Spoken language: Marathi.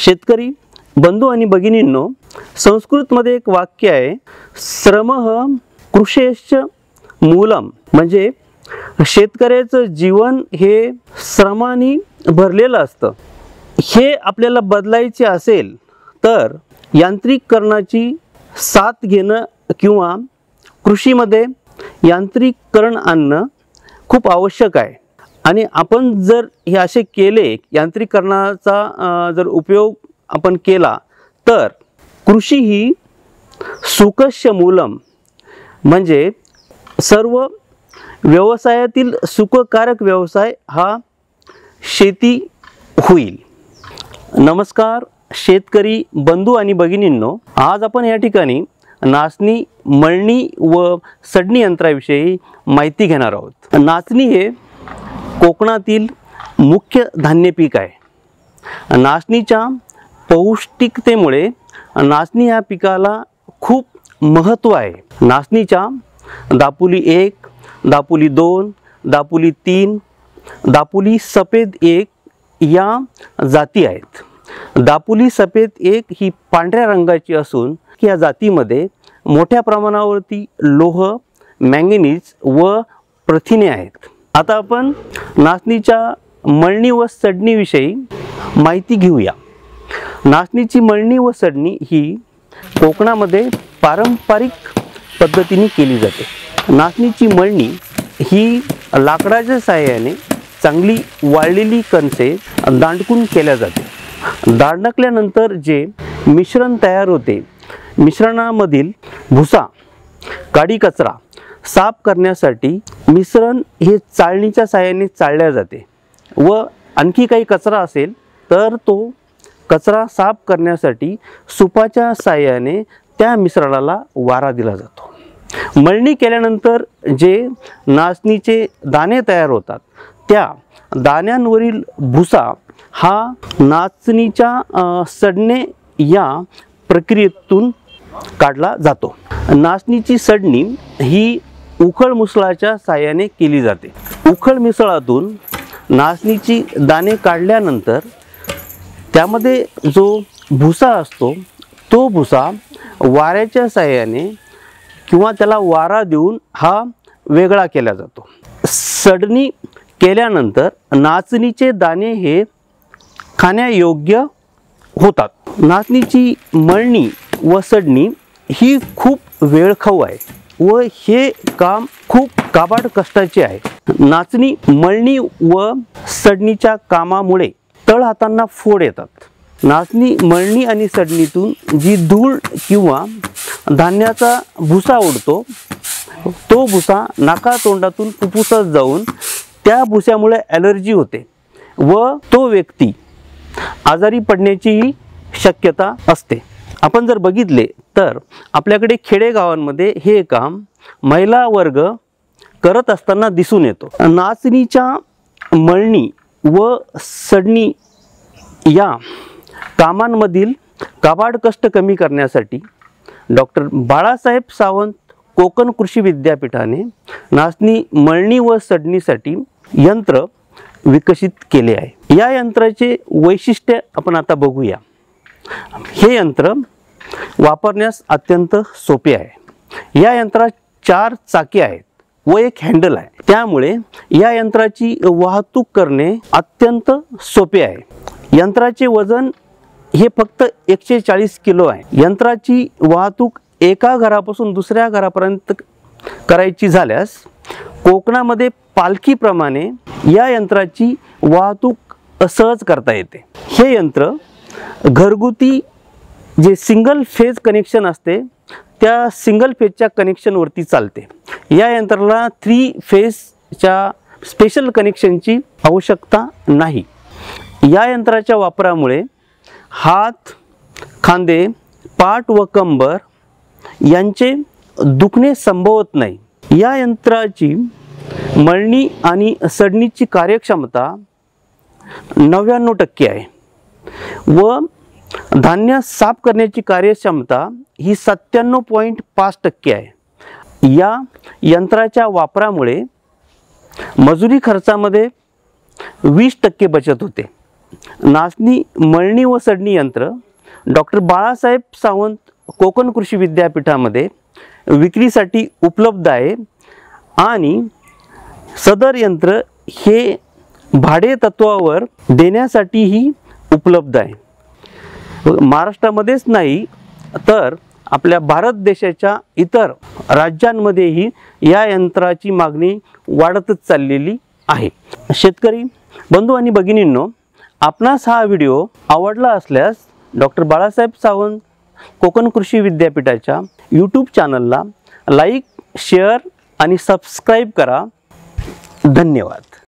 शेतकरी बंधू आणि भगिनींनो, संस्कृतमध्ये एक वाक्य आहे, श्रमः कृषेश्च मूलम. म्हणजे शेतकऱ्याचं जीवन हे श्रमाने भरलेलं असतं. हे आपल्याला बदलायचे असेल तर यांत्रिकीकरणाची साथ घेणं किंवा कृषीमध्ये यांत्रिकीकरण आणणं खूप आवश्यक आहे. आणि आपण जर हे असे केले, यांत्रिकीकरणाचा जर उपयोग आपण केला तर कृषी ही सुखस्य मूलम, म्हणजे सर्व व्यवसायातील सुखकारक व्यवसाय हा शेती होईल. नमस्कार शेतकरी बंधू आणि भगिनींनो, आज आपण या ठिकाणी नाचणी, मळणी व सडणी यंत्राविषयी माहिती घेणार आहोत. नाचणी हे कोकणातील मुख्य धान्य पीक आहे. नाचणीच्या पौष्टिकतेमुळे नाचणी या पिकाला खूप महत्त्व आहे. नाचणीच्या दापोली 1, दापोली 2, दापोली 3, दापोली सफेद 1 या जाती आहेत. दापोली सफेद 1 ही पांढऱ्या रंगाची असून या जातीमध्ये मोठ्या प्रमाणावरती लोह, मॅंगनीज व प्रथिने आहेत. आता आपण नाचणीच्या मळणी व सडणीविषयी माहिती घेऊया. नाचणीची मळणी व सडणी ही कोकणामध्ये पारंपरिक पद्धतीने केली जाते. नाचणीची मळणी ही लाकडाच्या साहाय्याने चांगली वाळलेली कणसे दांडकून केल्या जाते. दांडकल्यानंतर जे मिश्रण तयार होते, मिश्रणामधील भुसा, काडी कचरा साफ करण्यासाठी मिश्रण हे चाळणीच्या साहाय्याने चाळल्या जाते व आणखी काही कचरा असेल तर तो कचरा साफ करण्यासाठी सुपाच्या साहाय्याने त्या मिश्रणाला वारा दिला जातो. मळणी केल्यानंतर जे नाचणीचे दाणे तयार होतात त्या दाण्यांवरील भुसा हा नाचणीच्या सडणे या प्रक्रियेतून काढला जातो. नाचणीची सडणी ही उखळ मिसळाच्या साहाय्याने केली जाते. उखळ मिसळातून नाचणीची दाणे काढल्यानंतर त्यामध्ये जो भुसा असतो तो भुसा वाऱ्याच्या साहाय्याने किंवा त्याला वारा देऊन हा वेगळा केला जातो. सडणी केल्यानंतर नाचणीचे दाणे हे खाण्यायोग्य होतात. नाचणीची मळणी व सडणी ही खूप वेळखाऊ आहे व हे काम खूप काबाड कष्टाचे आहे. नाचणी मळणी व सडणीच्या कामामुळे तळ हातांना फोड येतात. नाचणी मळणी आणि सडणीतून जी धूळ किंवा धान्याचा भुसा उडतो तो भुसा नाकातोंडातून फुफ्फुसात जाऊन त्या भुस्यामुळे ॲलर्जी होते व तो व्यक्ती आजारी पडण्याची शक्यता असते. आपण जर बघितले तर आपल्याकडे खेडेगावांमध्ये हे काम महिला वर्ग करत असताना दिसून येतो. नाचणीच्या मळणी व सडणी या कामांमधील काबाड कष्ट कमी करण्यासाठी डॉक्टर बाळासाहेब सावंत कोकण कृषी विद्यापीठाने नाचणी मळणी व सडणीसाठी यंत्र विकसित केले आहे. या यंत्राचे वैशिष्ट्य आपण आता बघूया. हे यंत्र वापरण्यास अत्यंत सोपे आहे. या यंत्रात 4 चाके आहेत व एक हँडल आहे. त्यामुळे या यंत्राची वाहतूक करणे अत्यंत सोपे आहे. यंत्राचे वजन हे फक्त 140 किलो आहे. यंत्राची वाहतूक एका घरापासून दुसऱ्या घरापर्यंत करायची झाल्यास कोकणामध्ये पालखीप्रमाणे या यंत्राची वाहतूक सहज करता येते. हे यंत्र घरगुती जे सिंगल फेज कनेक्शन असते त्या सिंगल फेजच्या कनेक्शनवरती चालते. या यंत्राला 3 फेजच्या स्पेशल कनेक्शनची आवश्यकता नाही. या यंत्राच्या वापरामुळे हात, खांदे, पाठ व कंबर यांचे दुखणे संभवत नाही. या यंत्राची मळणी आणि सडणीची कार्यक्षमता 99% आहे व धान्य साफ करण्याची कार्यक्षमता ही 97.5% आहे. या यंत्राच्या वापरामुळे मजुरी खर्चामध्ये 20% बचत होते. नाचणी, मळणी व सडणी यंत्र डॉक्टर बाळासाहेब सावंत कोकण कृषी विद्यापीठामध्ये विक्रीसाठी उपलब्ध आहे आणि सदर यंत्र हे भाडे तत्वावर देण्यासाठीही उपलब्ध आहे। महाराष्ट्रामध्येच नाही तर आपल्या भारत देशाच्या इतर राज्यांमध्येही या यंत्राची मागणी वाढतच चाललेली आहे। शेतकरी बंधू आणि भगिनींनो, आपणास हा व्हिडिओ आवडला असल्यास डॉक्टर बाळासाहेब सावंत कोकण कृषी विद्यापीठाच्या यूट्यूब चॅनलला लाईक, शेअर आणि सबस्क्राईब करा। धन्यवाद।